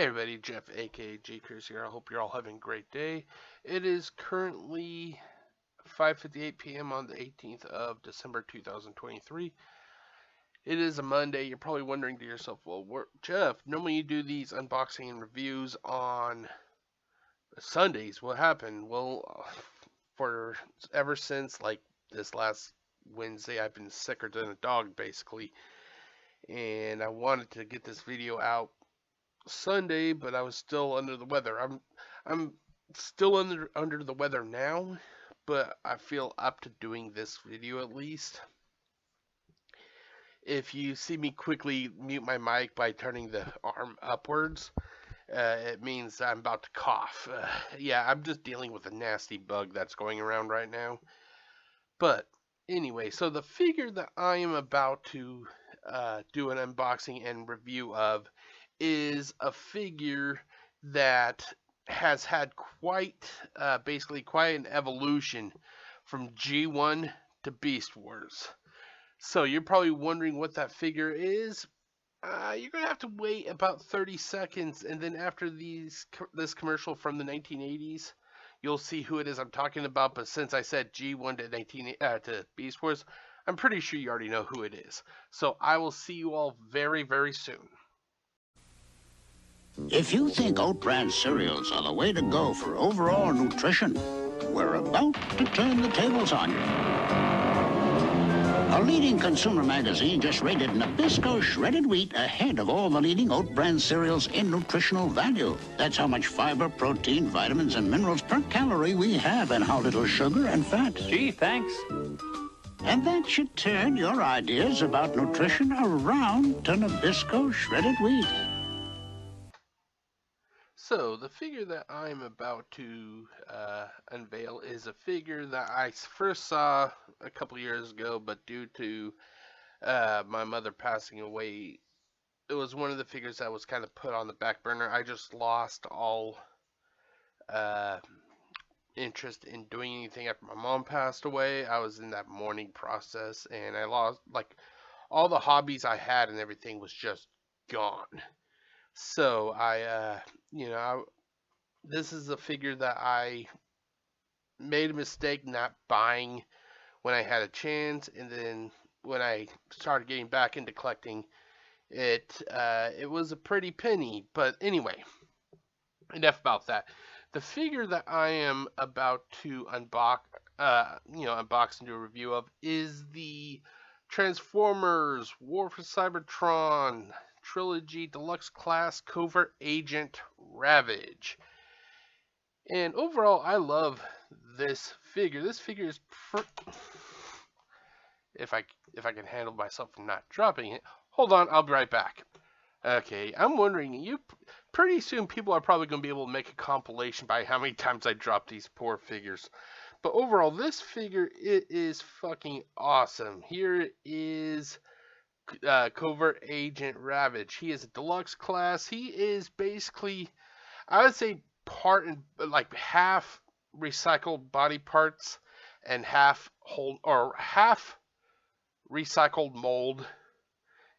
Hey everybody, Jeff aka GCurse here. I hope you're all having a great day. It is currently 5:58 p.m. on the 18th of December 2023. It is a Monday. You're probably wondering to yourself, well, Jeff, normally you do these unboxing and reviews on Sundays. What happened? Well, for ever since like this last Wednesday, I've been sicker than a dog basically, and I wanted to get this video out Sunday, but I was still under the weather. I'm still under the weather now, but I feel up to doing this video at least. If you see me quickly mute my mic by turning the arm upwards, it means I'm about to cough. Yeah, I'm just dealing with a nasty bug that's going around right now. But anyway, so the figure that I am about to do an unboxing and review of is a figure that has had basically quite an evolution from G1 to Beast Wars. So you're probably wondering what that figure is. You're going to have to wait about 30 seconds, and then after this commercial from the 1980s, you'll see who it is I'm talking about. But since I said G1 to Beast Wars, I'm pretty sure you already know who it is. So I will see you all very, very soon. If you think oat bran cereals are the way to go for overall nutrition, we're about to turn the tables on you. A leading consumer magazine just rated Nabisco shredded wheat ahead of all the leading oat bran cereals in nutritional value. That's how much fiber, protein, vitamins, and minerals per calorie we have, and how little sugar and fat. Gee, thanks. And that should turn your ideas about nutrition around to Nabisco shredded wheat. So, the figure that I'm about to unveil is a figure that I first saw a couple years ago, but due to my mother passing away, it was one of the figures that was kind of put on the back burner. I just lost all interest in doing anything after my mom passed away. I was in that mourning process, and I lost, like, all the hobbies I had and everything was just gone. So this is a figure that I made a mistake not buying when I had a chance, and then when I started getting back into collecting, it was a pretty penny. But anyway, enough about that. The figure that I am about to unbox and do a review of is the Transformers War for Cybertron Trilogy Deluxe Class Covert Agent Ravage. And overall, I love this figure. This figure is if I can handle myself from not dropping it. Hold on, I'll be right back. Okay, I'm wondering, pretty soon people are probably going to be able to make a compilation by how many times I drop these poor figures. But overall, this figure, it is fucking awesome. Here is Covert Agent Ravage. He is a deluxe class. He is basically, I would say, half recycled body parts and half recycled mold,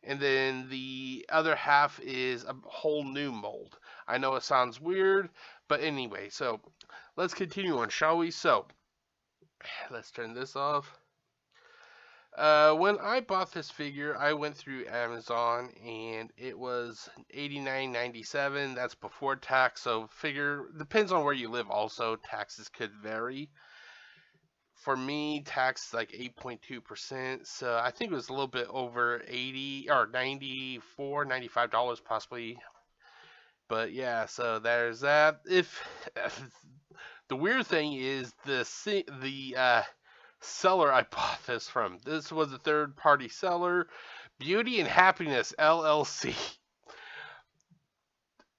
and then the other half is a whole new mold. I know it sounds weird, but anyway, so let's continue on, shall we? So let's turn this off. When I bought this figure, I went through Amazon, and it was $89.97. That's before tax, so figure depends on where you live. Also, taxes could vary. For me, tax is like 8.2%, so I think it was a little bit over 80 or 94, $95 possibly. But yeah, so there's that. If the weird thing is the seller I bought this from. This was a third-party seller, Beauty and Happiness LLC.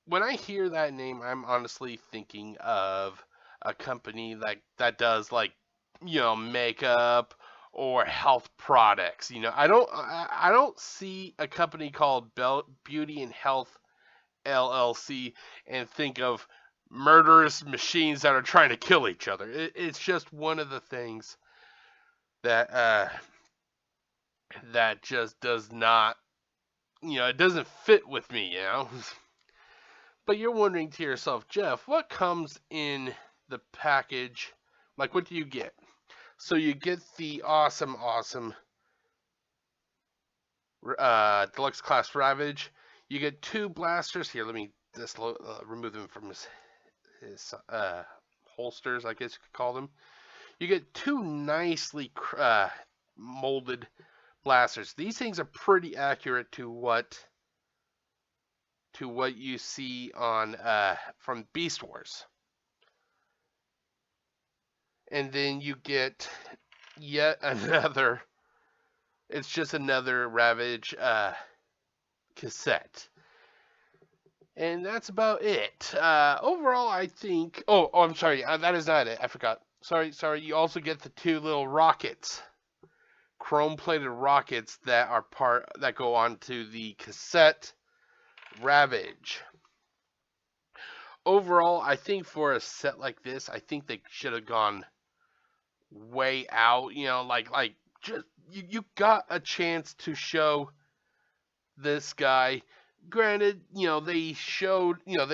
When I hear that name, I'm honestly thinking of a company that does makeup or health products. I don't see a company called Beauty and Health LLC and think of murderous machines that are trying to kill each other. It's just one of the things that just does not, it doesn't fit with me, But you're wondering to yourself, Jeff, what comes in the package? Like, what do you get? So you get the awesome deluxe class Ravage. You get 2 blasters. Here, let me just remove them from his holsters, I guess you could call them. You get 2 nicely molded blasters. These things are pretty accurate to what you see on from Beast Wars. And then you get yet another. It's just another Ravage cassette. And that's about it. Overall, I think. Oh, I'm sorry. That is not it. I forgot. Sorry. You also get the 2 little rockets, chrome-plated rockets that go onto the cassette Ravage. Overall, I think for a set like this, I think they should have gone way out. You know, like just you got a chance to show this guy. Granted, you know, they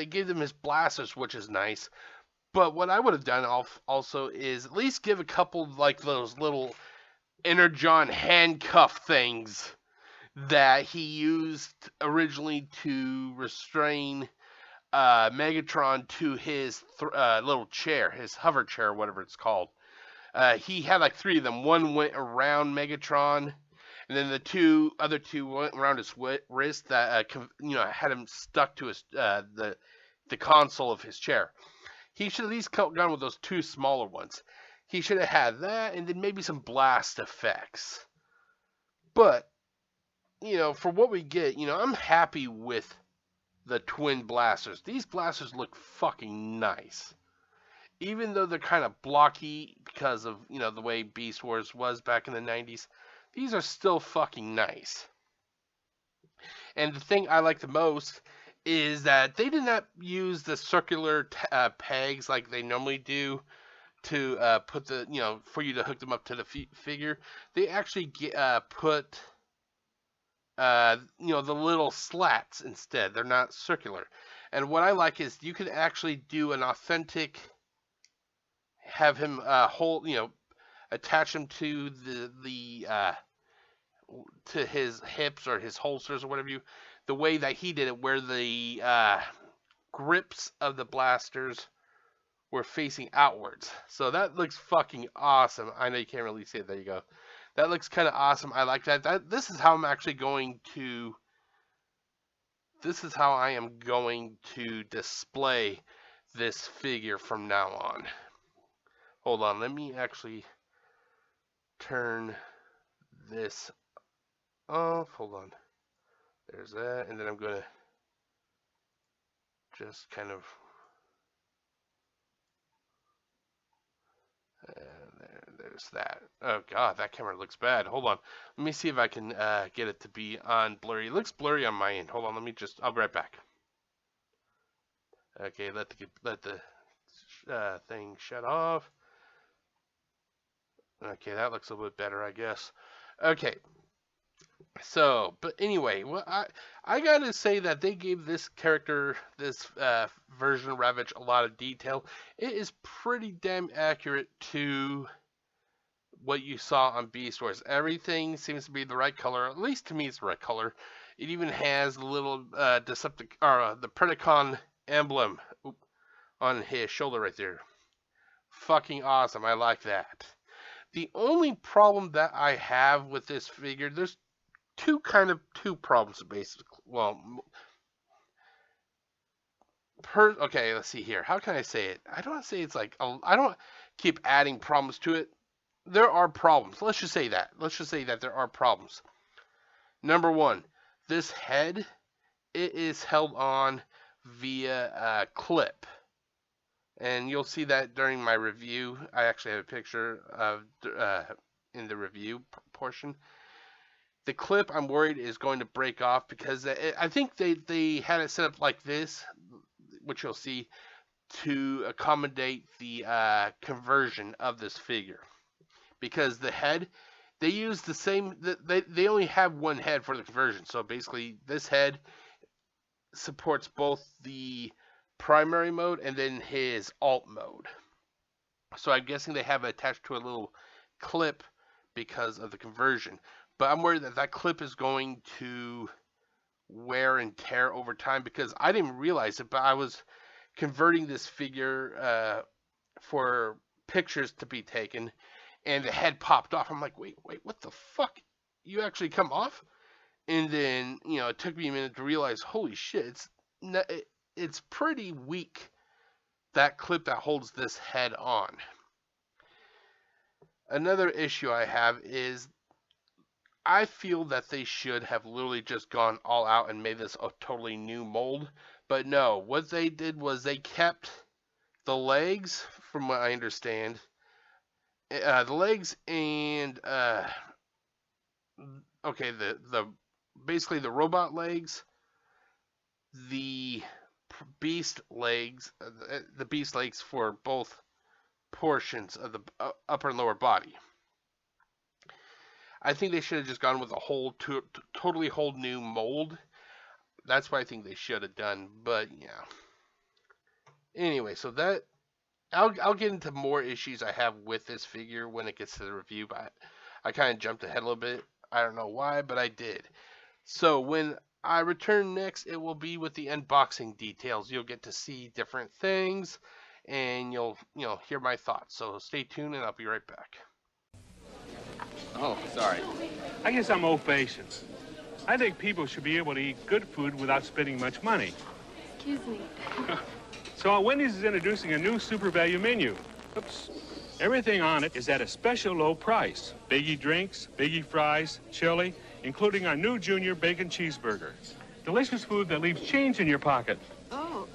gave him his blasters, which is nice. But what I would have done also is at least give a couple like those little Energon handcuff things that he used originally to restrain Megatron to his little chair, his hover chair, whatever it's called. He had like 3 of them. One went around Megatron, and then the other two went around his wrist that had him stuck to his the console of his chair. He should at least gone with those 2 smaller ones. He should have had that, and then maybe some blast effects. But for what we get, I'm happy with the twin blasters. These blasters look fucking nice. Even though they're kind of blocky because of, the way Beast Wars was back in the 90s, these are still fucking nice. And the thing I like the most is that they did not use the circular pegs like they normally do to put for you to hook them up to the figure. They actually put the little slats instead. They're not circular. And what I like is you could actually do an authentic, have him attach him to to his hips or his holsters or whatever the way that he did it, where the grips of the blasters were facing outwards. So that looks fucking awesome. I know you can't really see it. There you go. That looks kind of awesome. I like that. This is how I'm actually going to. This is how I am going to display this figure from now on. Hold on. Let me actually turn this off. Hold on. There's that. And then I'm going to just kind of. There's that. Oh god, that camera looks bad. Hold on. Let me see if I can get it to be on blurry. It looks blurry on my end. Hold on. I'll be right back. Okay, let the thing shut off. Okay, that looks a little bit better, I guess. Okay. So, but anyway, well, I gotta say that they gave this character, this version of Ravage, a lot of detail. It is pretty damn accurate to what you saw on Beast Wars. Everything seems to be the right color. At least to me, it's the right color. It even has the little the Predacon emblem on his shoulder right there. Fucking awesome. I like that. The only problem that I have with this figure, there's two problems basically. Well, okay, let's see here. How can I say it? I don't want to say it's like I don't keep adding problems to it. There are problems. Let's just say that. Let's just say that there are problems. Number one, this head, it is held on via a clip. And you'll see that during my review. I actually have a picture of in the review portion. The clip, I'm worried, is going to break off because I think they had it set up like this, which you'll see, to accommodate the conversion of this figure. Because the head, they use the same, they only have one head for the conversion. So basically, this head supports both the primary mode and then his alt mode. So I'm guessing they have it attached to a little clip because of the conversion. But I'm worried that that clip is going to wear and tear over time because I didn't realize it, but I was converting this figure for pictures to be taken, and the head popped off. I'm like, wait, what the fuck? You actually come off? And then it took me a minute to realize, holy shit, it's pretty weak, that clip that holds this head on. Another issue I have is I feel that they should have literally just gone all out and made this a totally new mold. But no, what they did was they kept the legs, from what I understand, the legs and okay, the basically the robot legs, the the beast legs for both portions of the upper and lower body. I think they should have just gone with a totally whole new mold. That's what I think they should have done. But yeah. Anyway, so that I'll get into more issues I have with this figure when it gets to the review. But I kind of jumped ahead a little bit. I don't know why, but I did. So when I return next, it will be with the unboxing details. You'll get to see different things, and you'll hear my thoughts. So stay tuned, and I'll be right back. Oh, sorry. I guess I'm old-fashioned. I think people should be able to eat good food without spending much money. Excuse me. So Wendy's is introducing a new super value menu. Oops. Everything on it is at a special low price. Biggie drinks, biggie fries, chili, including our new junior bacon cheeseburger. Delicious food that leaves change in your pocket. Oh.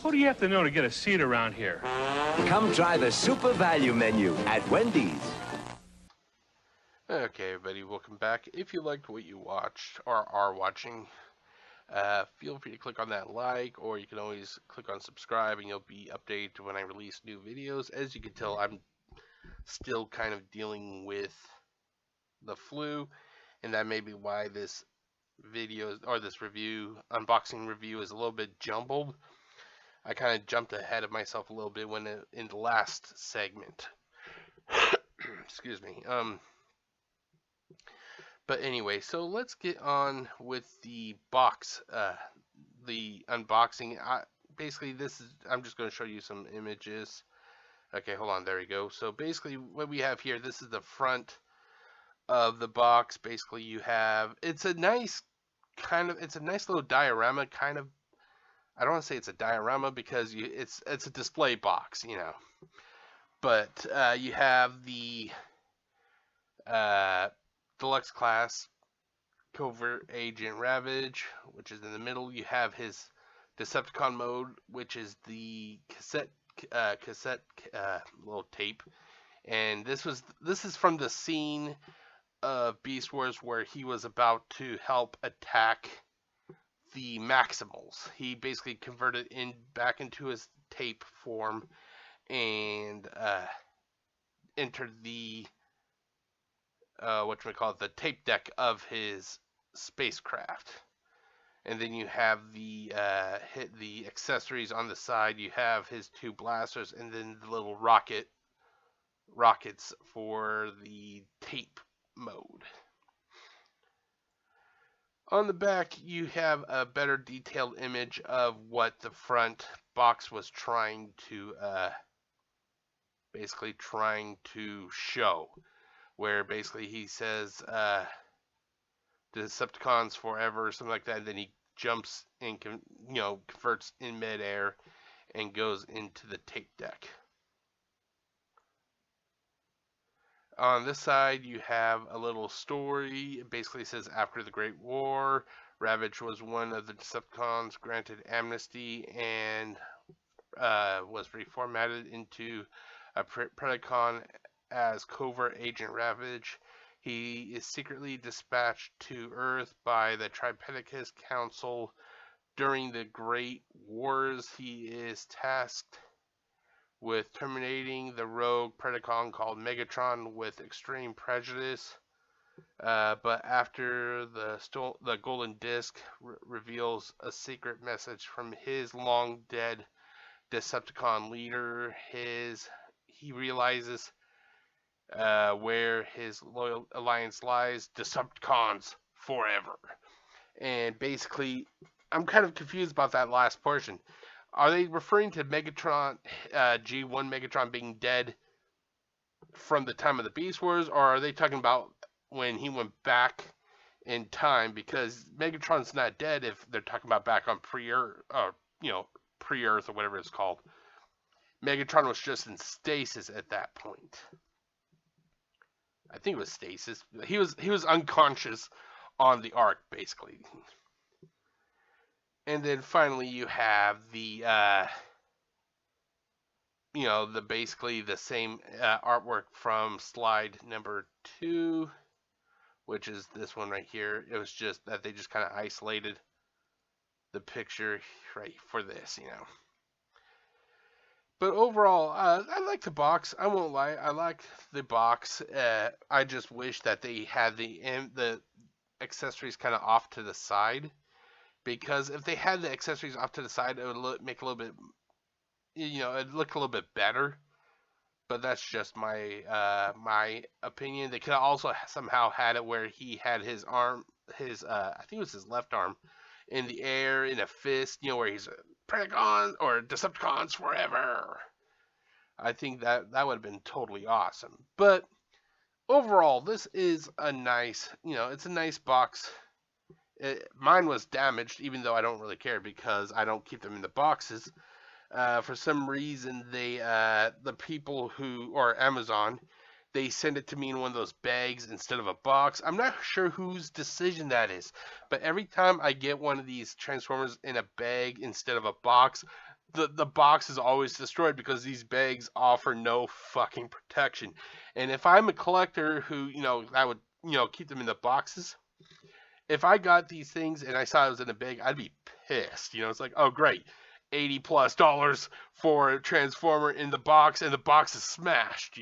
What do you have to know to get a seat around here? Come try the super value menu at Wendy's. Okay, everybody, welcome back. If you liked what you watched or are watching, feel free to click on that like, or you can always click on subscribe and you'll be updated when I release new videos. As you can tell, I'm still kind of dealing with the flu, and that may be why this video or this unboxing review is a little bit jumbled. I kind of jumped ahead of myself a little bit in the last segment. Excuse me. But anyway, so let's get on with the box, the unboxing. Basically, I'm just going to show you some images. Okay, hold on, there we go. So basically, what we have here, this is the front of the box. Basically, you have, it's a nice little diorama, kind of. I don't want to say it's a diorama because it's a display box, But you have the Deluxe class Covert Agent Ravage, which is in the middle. You have his Decepticon mode, which is the cassette little tape, and this is from the scene of Beast Wars where he was about to help attack the Maximals. He basically converted back into his tape form and entered the the tape deck of his spacecraft. And then you have the accessories on the side. You have his two blasters, and then the little rockets for the tape mode. On the back, you have a better detailed image of what the front box was trying to show, where basically he says Decepticons forever or something like that, and then he jumps and converts in midair and goes into the tape deck. On this side, you have a little story. It basically says, after the Great War, Ravage was one of the Decepticons granted amnesty and was reformatted into a Predacon as Covert Agent Ravage. He is secretly dispatched to Earth by the Tripedicus Council during the Great Wars. He is tasked with terminating the rogue Predacon called Megatron with extreme prejudice. But after the golden disc reveals a secret message from his long dead Decepticon leader, he realizes where his loyal alliance lies: Decepticons forever. And basically, I'm kind of confused about that last portion. Are they referring to Megatron, G1 Megatron being dead from the time of the Beast Wars, or are they talking about when he went back in time? Because Megatron's not dead if they're talking about back on pre-Earth, pre-Earth or whatever it's called. Megatron was just in stasis at that point. I think it was stasis. He was unconscious on the Ark, basically. And then finally you have the basically the same artwork from slide number 2, which is this one right here. It was just that they just kind of isolated the picture right for this, But overall, I like the box. I won't lie, I like the box. I just wish that they had the accessories kind of off to the side, because if they had the accessories off to the side, it would make a little bit, it'd look a little bit better. But that's just my opinion. They could have also somehow had it where he had his arm, I think it was his left arm, in the air in a fist, where he's Predacon or Decepticons forever. I think that would have been totally awesome. But overall, this is a nice, it's a nice box. Mine was damaged, even though I don't really care because I don't keep them in the boxes. For some reason, the people or Amazon, they send it to me in one of those bags instead of a box. I'm not sure whose decision that is, but every time I get one of these Transformers in a bag instead of a box, the box is always destroyed because these bags offer no fucking protection. And if I'm a collector who, I would, keep them in the boxes, if I got these things and I saw it was in a bag, I'd be pissed. It's like, oh great, $80+ for a Transformer in the box, and the box is smashed,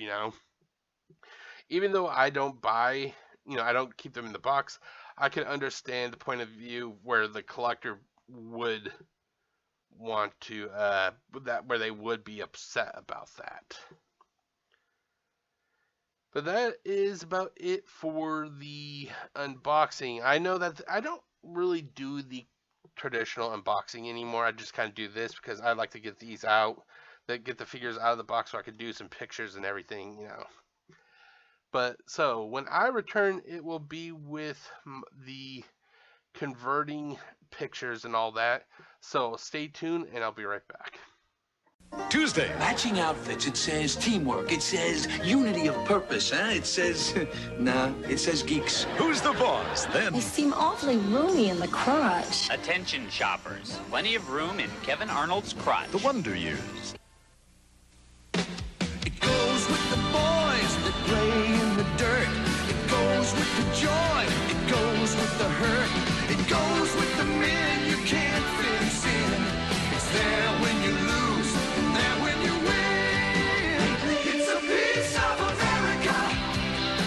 Even though I don't buy, I don't keep them in the box, I can understand the point of view where the collector would want to, where they would be upset about that. But that is about it for the unboxing. I know that I don't really do the traditional unboxing anymore. I just kind of do this because I like to get these out, get the figures out of the box so I can do some pictures and everything, But so when I return, it will be with the converting pictures and all that. So stay tuned and I'll be right back. Tuesday. Matching outfits. It says teamwork. It says unity of purpose, huh? It says, it says geeks. Who's the boss? Then. They seem awfully roomy in the crotch. Attention shoppers. Plenty of room in Kevin Arnold's crotch. The Wonder Years. It goes with the boys that play in the dirt. It goes with the joy. It goes with the hurt. It goes with the men you can't fix in. It's there when you lose, there when you win. It's a piece of America.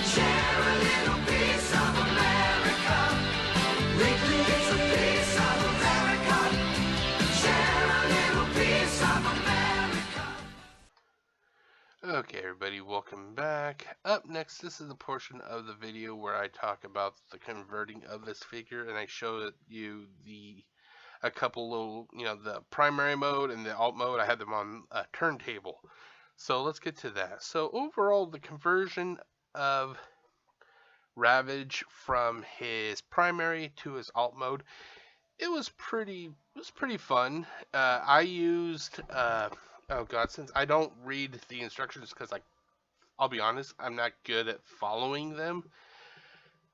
Share a little piece of America. Lately it's a piece of America. Share a little piece of America. Okay, everybody, welcome back. Up next, this is the portion of the video where I talk about the converting of this figure, and I show you a couple little, the primary mode and the alt mode. I had them on a turntable. So let's get to that. So overall, the conversion of Ravage from his primary to his alt mode, it was pretty fun. I used oh god, since I don't read the instructions because I'll be honest, I'm not good at following them.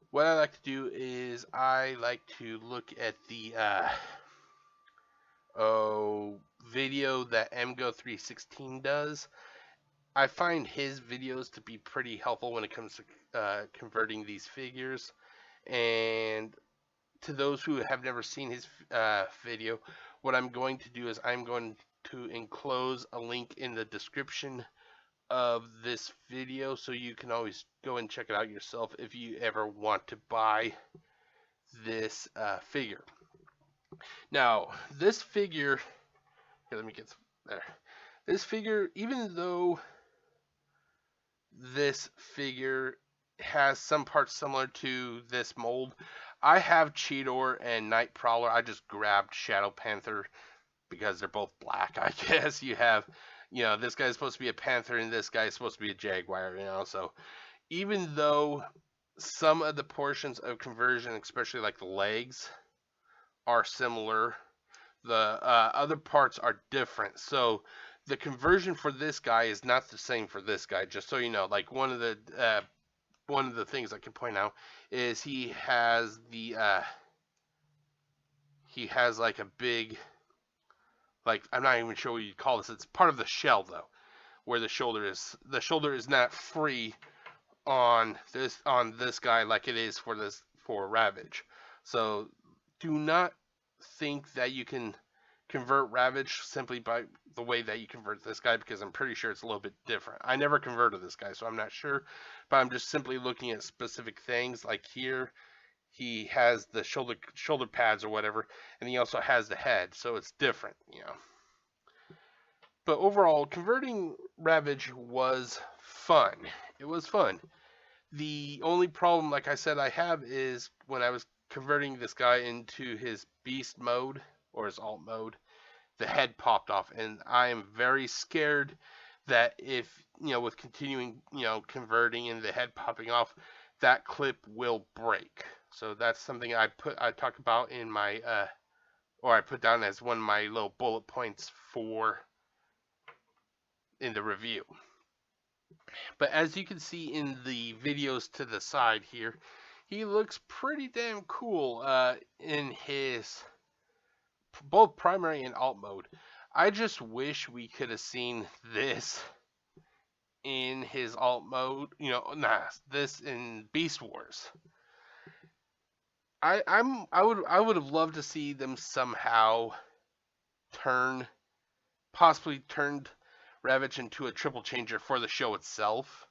What I like to do is I like to look at the video that MGO316 does. I find his videos to be pretty helpful when it comes to converting these figures. And to those who have never seen his video, what I'm going to do is I'm going to enclose a link in the description of this video, so you can always go and check it out yourself if you ever want to buy this figure. Now, this figure, here, let me get there. This figure, even though this figure has some parts similar to this mold, I have Cheetor and Nightprowler. I just grabbed Shadow Panther because they're both black, I guess. You have, this guy's supposed to be a Panther and this guy's supposed to be a Jaguar, so even though some of the portions of conversion, especially like the legs, are similar, the other parts are different. So the conversion for this guy is not the same for this guy, just so you know. Like one of the things I can point out is he has like a big, like, I'm not even sure what you'd call this. It's part of the shell though, where the shoulder is. The shoulder is not free on this guy like it is for Ravage. So do not think that you can convert Ravage simply by the way that you convert this guy, because I'm pretty sure it's a little bit different. I never converted this guy, so I'm not sure, but I'm just simply looking at specific things. Like here, he has the shoulder pads or whatever, and he also has the head, so it's different, But overall, converting Ravage was fun. It was fun. The only problem, like I said, I have is when I was converting this guy into his beast mode or his alt mode, the head popped off, and I am very scared that if, with continuing, converting and the head popping off, that clip will break. So that's something I talk about in my, or I put down as one of my little bullet points in the review. But as you can see in the videos to the side here, he looks pretty damn cool in his both primary and alt mode. I just wish we could have seen this in his alt mode, this in Beast Wars. I would have loved to see them somehow possibly turned Ravage into a triple changer for the show itself.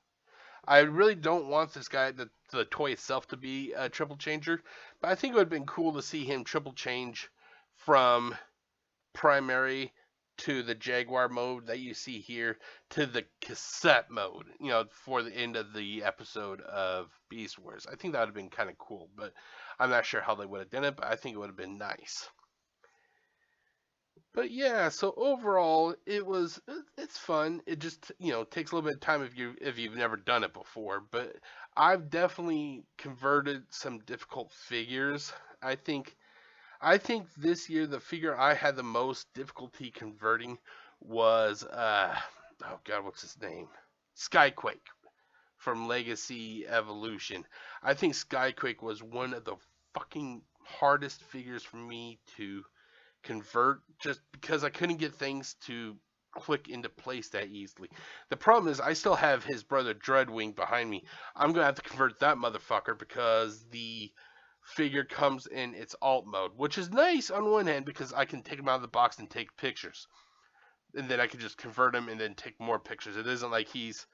I really don't want this guy, the toy itself, to be a triple changer, but I think it would have been cool to see him triple change from primary to the Jaguar mode that you see here to the cassette mode, for the end of the episode of Beast Wars. I think that would have been kind of cool, but I'm not sure how they would have done it, but I think it would have been nice. But yeah, so overall, it's fun. It just, takes a little bit of time if you've never done it before, but I've definitely converted some difficult figures. I think this year the figure I had the most difficulty converting was oh god, what's his name? Skyquake from Legacy Evolution. I think Skyquake was one of the fucking hardest figures for me to convert, just because I couldn't get things to click into place that easily. The problem is I still have his brother Dreadwing behind me. I'm gonna have to convert that motherfucker because the figure comes in its alt mode, which is nice on one hand because I can take him out of the box and take pictures, and then I can just convert him and then take more pictures. It isn't like he's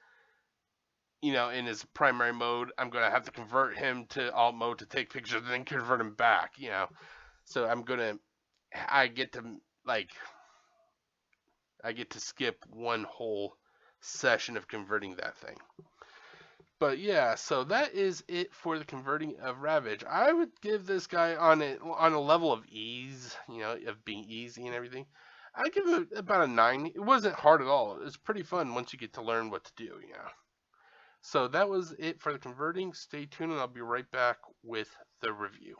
in his primary mode. I'm gonna have to convert him to alt mode to take pictures and then convert him back, so I get to skip one whole session of converting that thing. But yeah, so that is it for the converting of Ravage. I would give this guy on a level of ease, of being easy and everything. I'd give it about a 9. It wasn't hard at all. It was pretty fun once you get to learn what to do, So that was it for the converting. Stay tuned and I'll be right back with the review.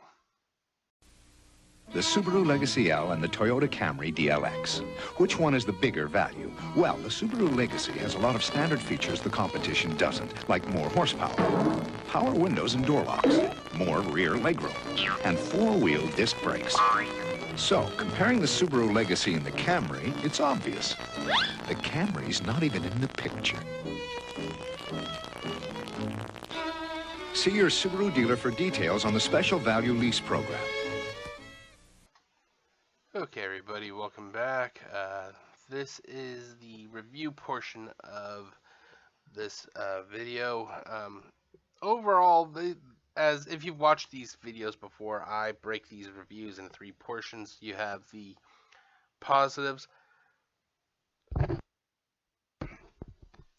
The Subaru Legacy L and the Toyota Camry DLX. Which one is the bigger value? Well, the Subaru Legacy has a lot of standard features the competition doesn't, like more horsepower, power windows and door locks, more rear legroom, and 4-wheel disc brakes. So, comparing the Subaru Legacy and the Camry, it's obvious. The Camry's not even in the picture. See your Subaru dealer for details on the special value lease program. Okay, everybody, welcome back. This is the review portion of this video. Overall, as if you've watched these videos before, I break these reviews in 3 portions. You have the positives.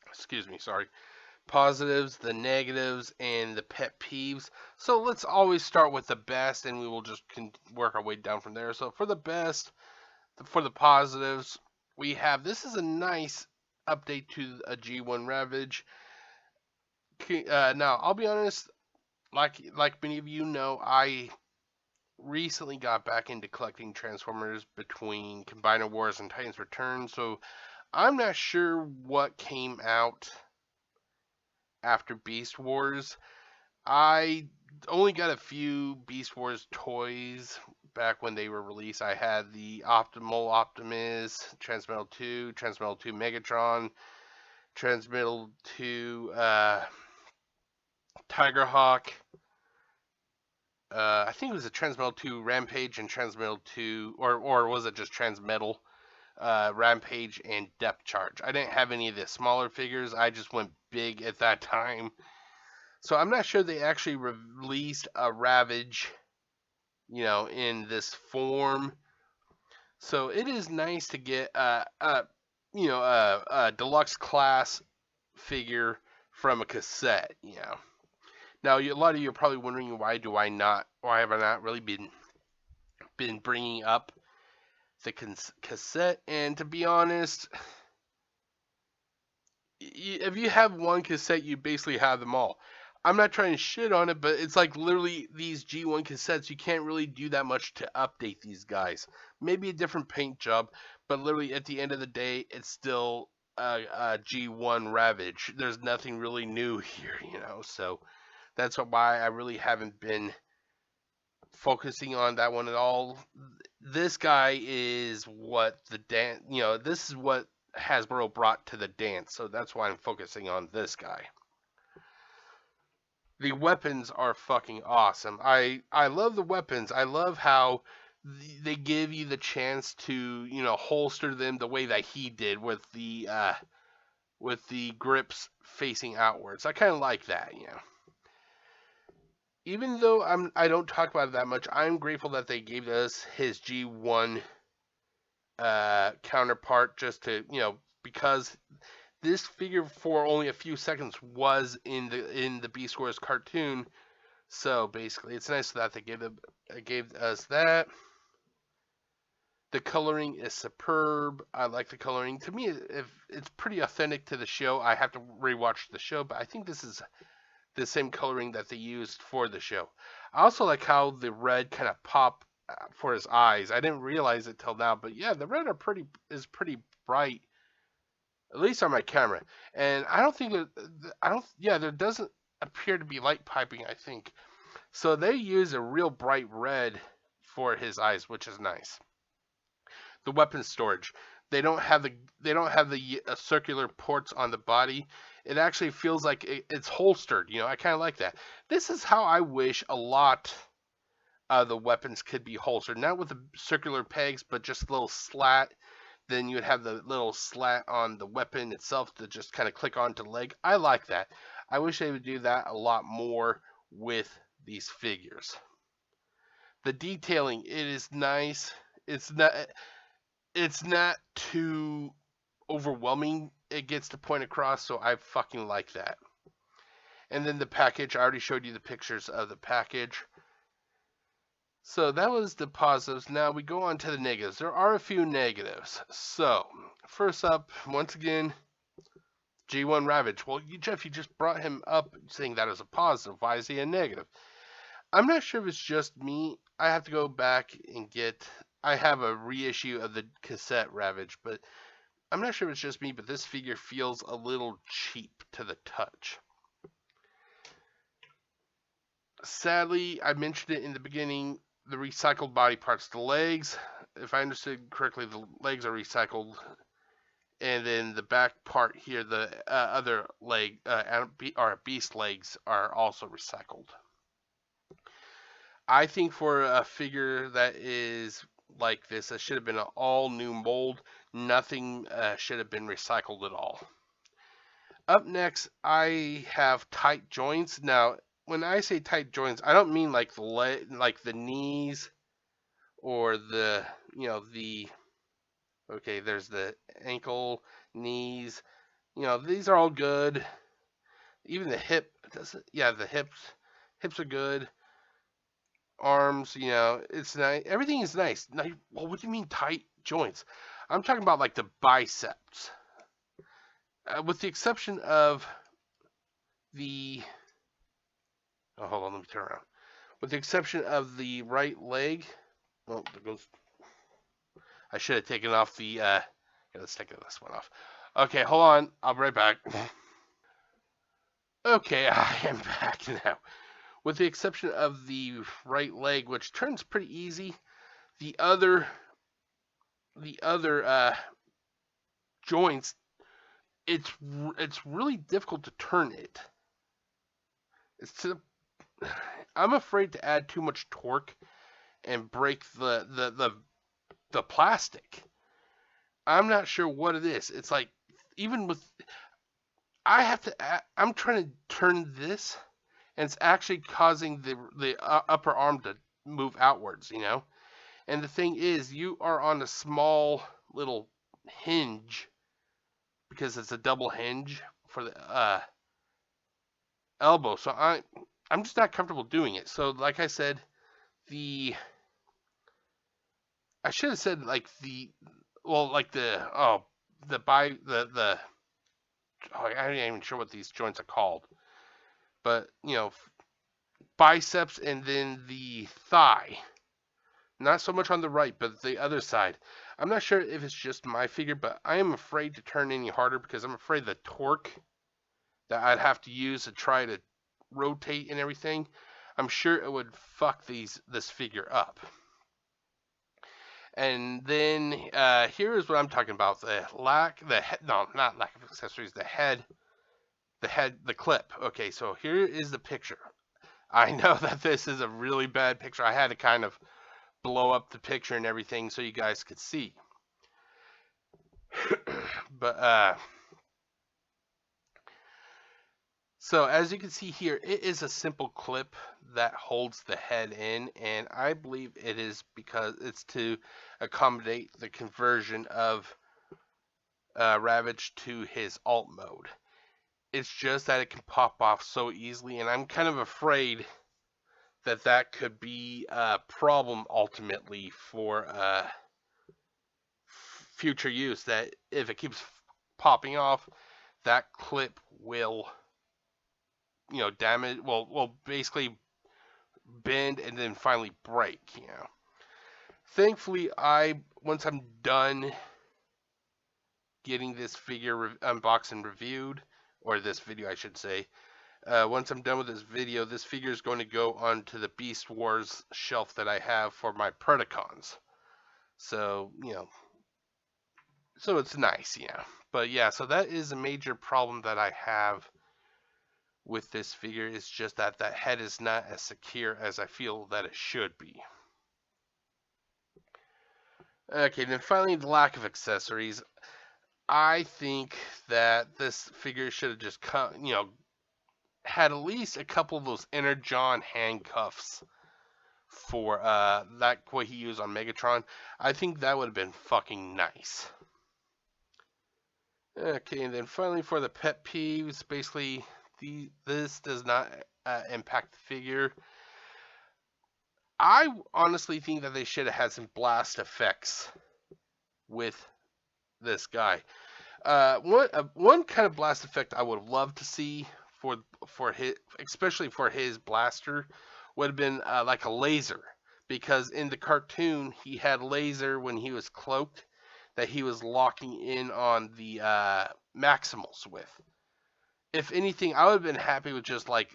Excuse me, sorry. Positives, the negatives, and the pet peeves. So let's always start with the best, and we will just work our way down from there. So for the best, for the positives, we have, this is a nice update to a G1 Ravage. Now, I'll be honest, like many of you know, I recently got back into collecting Transformers between Combiner Wars and Titans Return, so I'm not sure what came out after Beast Wars. I only got a few Beast Wars toys back when they were released. I had the Optimus, Transmetal 2, Transmetal 2 Megatron, Transmetal 2 Tigerhawk. I think it was a Transmetal 2 Rampage and Transmetal 2, or was it just Transmetal Rampage and Depth Charge? I didn't have any of the smaller figures. I just went big at that time. So I'm not sure they actually released a Ravage, in this form. So it is nice to get a deluxe class figure from a cassette, Now, a lot of you are probably wondering why have I not really been bringing up the cassette? And to be honest, if you have one cassette, you basically have them all. I'm not trying to shit on it, but it's like literally these G1 cassettes, you can't really do that much to update these guys. Maybe a different paint job, but literally at the end of the day, it's still a G1 Ravage. There's nothing really new here, so that's why I really haven't been focusing on that one at all. This guy is what the dance, this is what Hasbro brought to the dance, so that's why I'm focusing on this guy. The weapons are fucking awesome. I love the weapons. I love how they give you the chance to, holster them the way that he did with the grips facing outwards. I kind of like that, Even though I don't talk about it that much, I'm grateful that they gave us his G1 counterpart just to, because this figure for only a few seconds was in the Beast Wars cartoon. So basically, it's nice that they gave us that. The coloring is superb. I like the coloring. To me, it's pretty authentic to the show. I have to rewatch the show, but I think this is the same coloring that they used for the show. I also like how the red kind of pop for his eyes. I didn't realize it till now, but yeah, the red is pretty bright, at least on my camera. And I don't think there doesn't appear to be light piping, I think. So they use a real bright red for his eyes, which is nice. The weapon storage. They don't have the circular ports on the body. It actually feels like it's holstered. I kind of like that. This is how I wish a lot of the weapons could be holstered. Not with the circular pegs, but just a little slat. Then you would have the little slat on the weapon itself to just kind of click onto the leg. I like that. I wish they would do that a lot more with these figures. The detailing, it is nice. It's not too overwhelming. It gets the point across, so I fucking like that. And then the package, I already showed you the pictures of the package. So that was the positives. Now we go on to the negatives. There are a few negatives. So, first up, once again, G1 Ravage. Well, Jeff, you just brought him up saying that as a positive. Why is he a negative? I'm not sure if it's just me. I have to go back and I have a reissue of the cassette Ravage, but I'm not sure if it's just me, but this figure feels a little cheap to the touch. Sadly, I mentioned it in the beginning, the recycled body parts. The legs, if I understood correctly, the legs are recycled. And then the back part here, the other leg, beast legs, are also recycled. I think for a figure that is like this, it should have been an all new mold. Nothing should have been recycled at all. Up next, I have tight joints. Now, when I say tight joints, I don't mean like like the knees or the, the, okay, there's the ankle, knees. These are all good. Even the hip, yeah, the hips are good. Arms, it's nice. Everything is nice. Now, well, what do you mean tight joints? I'm talking about like the biceps, with the exception of the. Oh, hold on, let me turn around. With the exception of the right leg. Well, there goes. I should have taken off the. Yeah, let's take this one off. Okay, hold on. I'll be right back. Okay, I am back now. With the exception of the right leg, which turns pretty easy, the other joints, it's really difficult to turn it. I'm afraid to add too much torque and break the plastic. I'm not sure what it is. It's like, even with, I'm trying to turn this, and it's actually causing the upper arm to move outwards, And the thing is, you are on a small little hinge, because it's a double hinge for the elbow. So I'm just not comfortable doing it. So like I said, I should have said like the oh I'm not even sure what these joints are called, but biceps and then the thigh. Not so much on the right, but the other side. I'm not sure if it's just my figure, but I am afraid to turn any harder because I'm afraid the torque that I'd have to use to try to rotate and everything, I'm sure it would fuck this figure up. And then here is what I'm talking about: not lack of accessories, the clip. Okay, so here is the picture. I know that this is a really bad picture. I had to kind of blow up the picture and everything so you guys could see. But so as you can see here, it is a simple clip that holds the head in, and I believe it is because it's to accommodate the conversion of Ravage to his alt mode. It's just that it can pop off so easily, and I'm kind of afraid that could be a problem ultimately for future use, that if it keeps popping off, that clip will damage, will basically bend and then finally break. Thankfully, once I'm done getting this figure unboxed and reviewed, or this video I should say, once I'm done with this video, this figure is going to go onto the Beast Wars shelf that I have for my Predacons. So, so it's nice, But yeah, so that is a major problem that I have with this figure. Is just that head is not as secure as I feel that it should be. Okay, then finally, the lack of accessories. I think that this figure should have just had at least a couple of those Energon handcuffs for what he used on Megatron. I think that would have been fucking nice. Okay, and then finally for the pet peeves, basically this does not impact the figure. I honestly think that they should have had some blast effects with this guy. One kind of blast effect I would have loved to see for his, especially for his blaster, would have been like a laser, because in the cartoon he had laser when he was cloaked that he was locking in on the Maximals with. If anything, I would have been happy with just like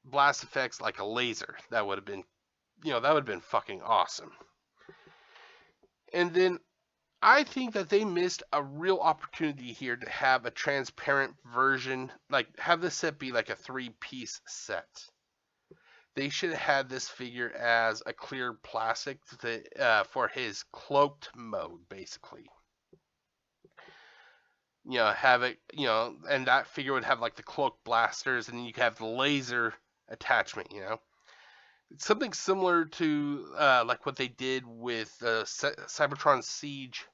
blast effects like a laser. That would have been, that would have been fucking awesome. And then I think that they missed a real opportunity here to have a transparent version, like have this set be like a 3-piece set. They should have had this figure as a clear plastic for his cloaked mode, basically. have it, and that figure would have like the cloak blasters, and then you could have the laser attachment. It's something similar to like what they did with Cybertron Siege.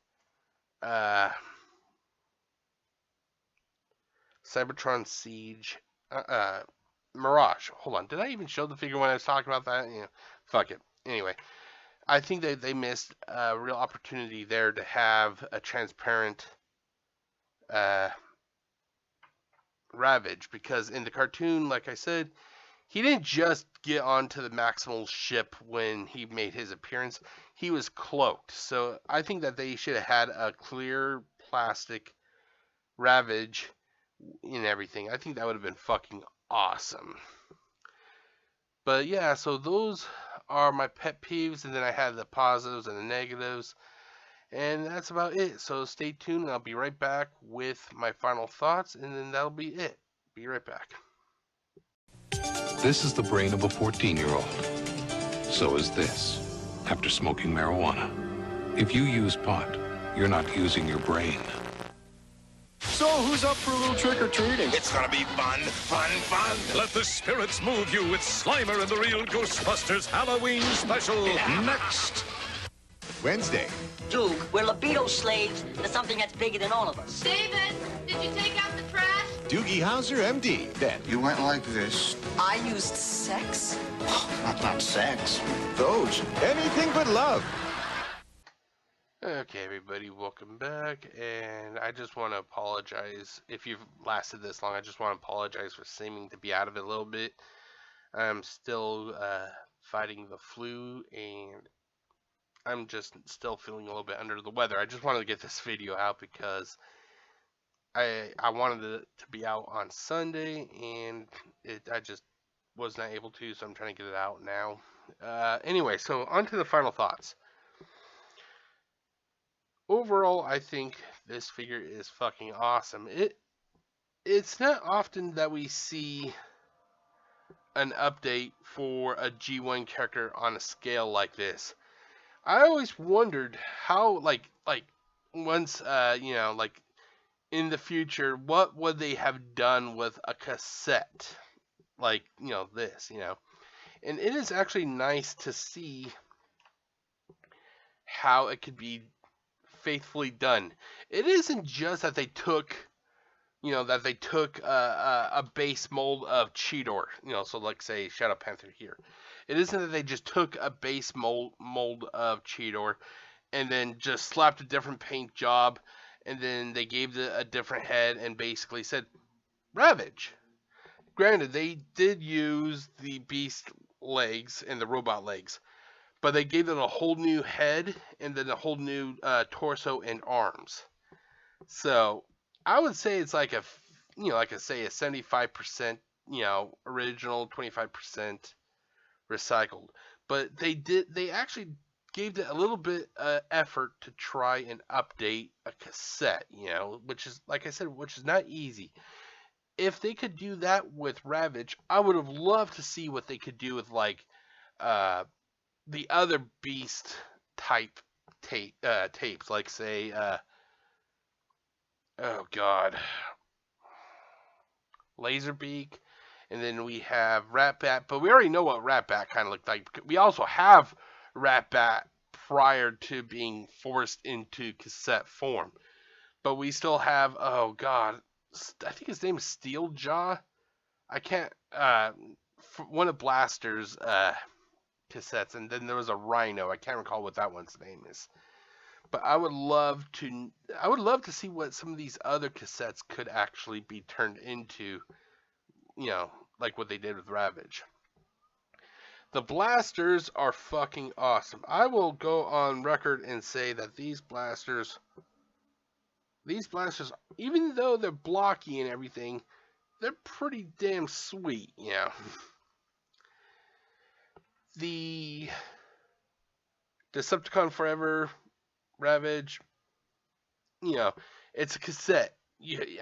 Cybertron Siege. Mirage. Hold on. Did I even show the figure when I was talking about that? Fuck it. Anyway, I think that they missed a real opportunity there to have a transparent Ravage, because in the cartoon, like I said, he didn't just get onto the Maximal ship when he made his appearance. He was cloaked. So I think that they should have had a clear plastic Ravage in everything. I think that would have been fucking awesome. But yeah, so those are my pet peeves, and then I had the positives and the negatives, and that's about it. So stay tuned, and I'll be right back with my final thoughts, and then that'll be it. Be right back. This is the brain of a 14-year-old. So is this, after smoking marijuana. If you use pot, you're not using your brain. So, who's up for a little trick-or-treating? It's gonna be fun, fun, fun. Let the spirits move you with Slimer and the Real Ghostbusters Halloween Special. Next. Wednesday. Duke, we're libido slaves to something that's bigger than all of us. David, did you take out the trash? Doogie Howser, MD. Then. You went like this. I used sex? Not sex. Those. Anything but love. Okay, everybody, welcome back, and I just want to apologize if you've lasted this long. I just want to apologize for seeming to be out of it a little bit. I'm still fighting the flu, and I'm just still feeling a little bit under the weather. I just wanted to get this video out because I wanted it to be out on Sunday, and I just was not able to, so I'm trying to get it out now. Anyway, so on to the final thoughts. Overall, I think this figure is fucking awesome. It's not often that we see an update for a G1 character on a scale like this. I always wondered how, like once, like in the future, what would they have done with a cassette like, this, and it is actually nice to see how it could be faithfully done. It isn't just that they took, a base mold of Cheetor, so like say Shadow Panther here. It isn't that they just took a base mold of Cheetor and then just slapped a different paint job, and then they gave it a different head and basically said Ravage. Granted, they did use the beast legs and the robot legs, but they gave it a whole new head and then a whole new torso and arms. So I would say it's like a 75%, original, 25% recycled. But they actually gave it a little bit effort to try and update a cassette, which is, like I said, which is not easy. If they could do that with Ravage, I would have loved to see what they could do with like the other beast type tapes, like say, Laserbeak, and then we have Ratbat, but we already know what Ratbat kind of looked like. We also have Ratbat prior to being forced into cassette form, but we still have, I think his name is Steeljaw. I can't, one of Blaster's cassettes, and then there was a Rhino. I can't recall what that one's name is. But I would love to see what some of these other cassettes could actually be turned into, like what they did with Ravage. The blasters are fucking awesome. I will go on record and say that these blasters, even though they're blocky and everything, they're pretty damn sweet, The Decepticon Forever Ravage, it's a cassette.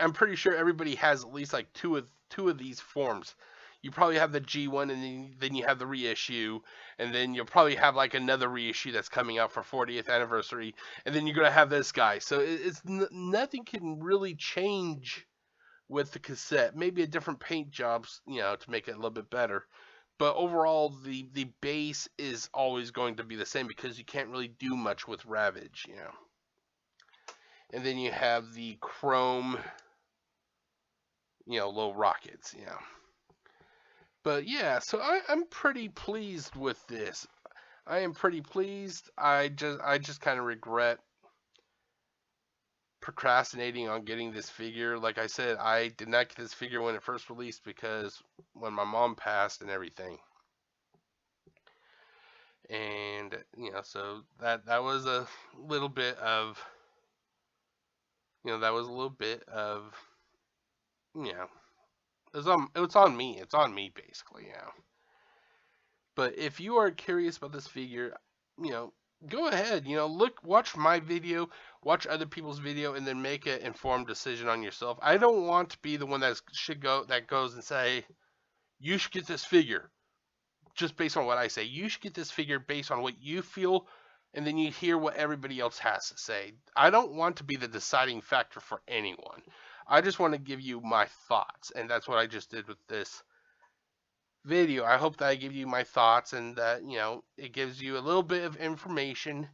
I'm pretty sure everybody has at least like two of these forms. you probably have the G1, and then you have the reissue, and then you'll probably have like another reissue that's coming out for 40th anniversary, and then you're gonna have this guy. So nothing can really change with the cassette. Maybe a different paint jobs, to make it a little bit better. But overall, the base is always going to be the same because you can't really do much with Ravage, And then you have the chrome, low rockets, But yeah, so I'm pretty pleased with this. I am pretty pleased. I just kind of regret procrastinating on getting this figure. Like I said, I did not get this figure when it first released because when my mom passed and everything. And, so that was a little bit of, that was a little bit of, it's on me. It's on me, basically, But if you are curious about this figure, go ahead, watch my video, watch other people's video, and then make an informed decision on yourself. I don't want to be the one that goes and say, you should get this figure just based on what I say. You should get this figure based on what you feel, and then you hear what everybody else has to say. I don't want to be the deciding factor for anyone. I just want to give you my thoughts, and that's what I just did with this video. I hope that I give you my thoughts and that, it gives you a little bit of information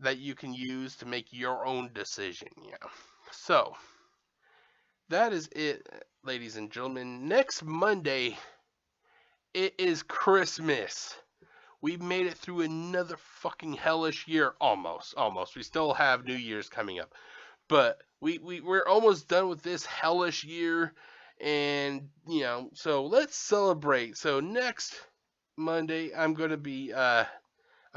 that you can use to make your own decision, So, that is it, ladies and gentlemen. Next Monday, it is Christmas. We made it through another fucking hellish year. Almost. We still have New Year's coming up. But we're almost done with this hellish year. And, so let's celebrate. So next Monday, I'm going to be, I'm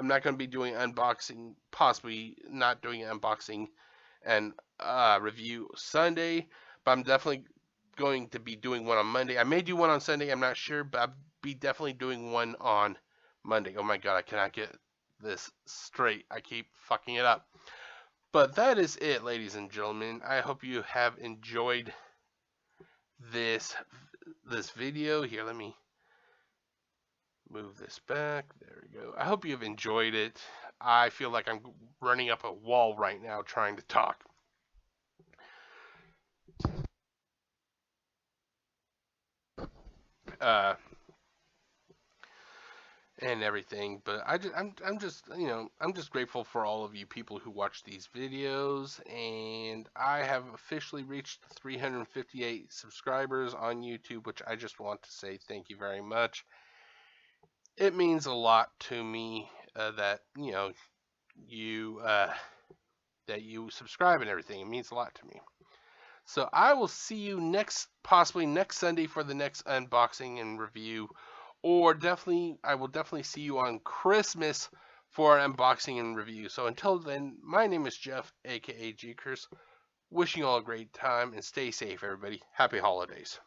not going to be doing unboxing, possibly not doing unboxing and review Sunday. But I'm definitely going to be doing one on Monday. I may do one on Sunday, I'm not sure. But I'll be definitely doing one on Monday. Oh my god, I cannot get this straight. I keep fucking it up. But that is it, ladies and gentlemen. I hope you have enjoyed this video. Here, let me move this back. There we go. I hope you've enjoyed it. I feel like I'm running up a wall right now trying to talk. And everything, but I'm just grateful for all of you people who watch these videos, and I have officially reached 358 subscribers on YouTube, which I just want to say thank you very much. It means a lot to me that you subscribe and everything. It means a lot to me. So I will see you possibly next Sunday for the next unboxing and review. Or I will definitely see you on Christmas for an unboxing and review. So until then, my name is Jeff, aka GCurse. Wishing you all a great time and stay safe, everybody. Happy holidays.